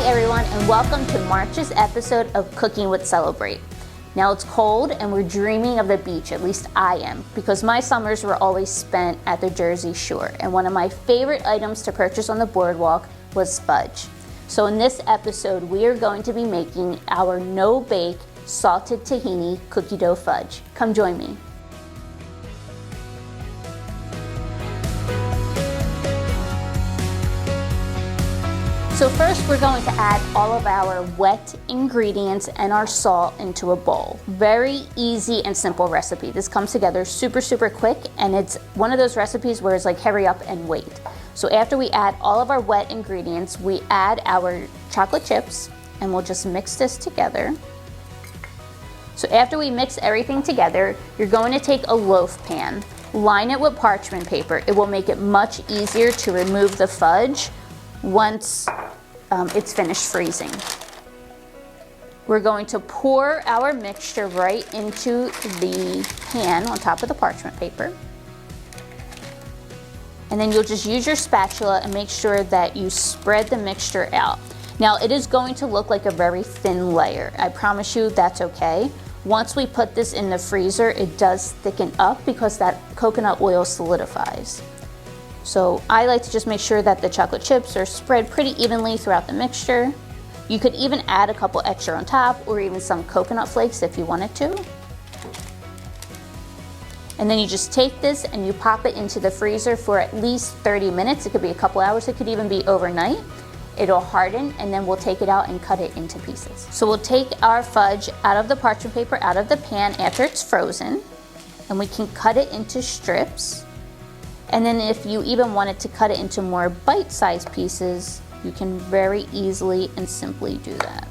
everyone, and welcome to March's episode of Cooking with Celebrate. Now it's cold and we're dreaming of the beach, at least I am, because my summers were always spent at the Jersey Shore, and one of my favorite items to purchase on the boardwalk was fudge. So in this episode, we are going to be making our no-bake salted tahini cookie dough fudge. Come join me. So first we're going to add all of our wet ingredients and our salt into a bowl. Very easy and simple recipe. This comes together super quick, and it's one of those recipes where it's like hurry up and wait. So after we add all of our wet ingredients, we add our chocolate chips and we'll just mix this together. So after we mix everything together, you're going to take a loaf pan, line it with parchment paper. It will make it much easier to remove the fudge once it's finished freezing. We're going to pour our mixture right into the pan on top of the parchment paper. And then you'll just use your spatula and make sure that you spread the mixture out. Now it is going to look like a very thin layer. I promise you that's okay. Once we put this in the freezer, it does thicken up because that coconut oil solidifies. So I like to just make sure that the chocolate chips are spread pretty evenly throughout the mixture. You could even add a couple extra on top, or even some coconut flakes if you wanted to. And then you just take this and you pop it into the freezer for at least 30 minutes. It could be a couple hours, it could even be overnight. It'll harden, and then we'll take it out and cut it into pieces. So we'll take our fudge out of the parchment paper, out of the pan after it's frozen, and we can cut it into strips. And then if you even wanted to cut it into more bite-sized pieces, you can very easily and simply do that.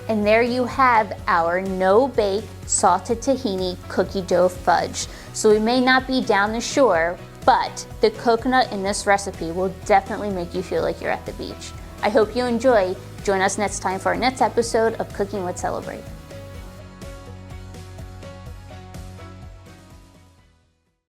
And there you have our no-bake salted tahini cookie dough fudge. So we may not be down the shore, but the coconut in this recipe will definitely make you feel like you're at the beach. I hope you enjoy. Join us next time for our next episode of Cooking with Celebrate.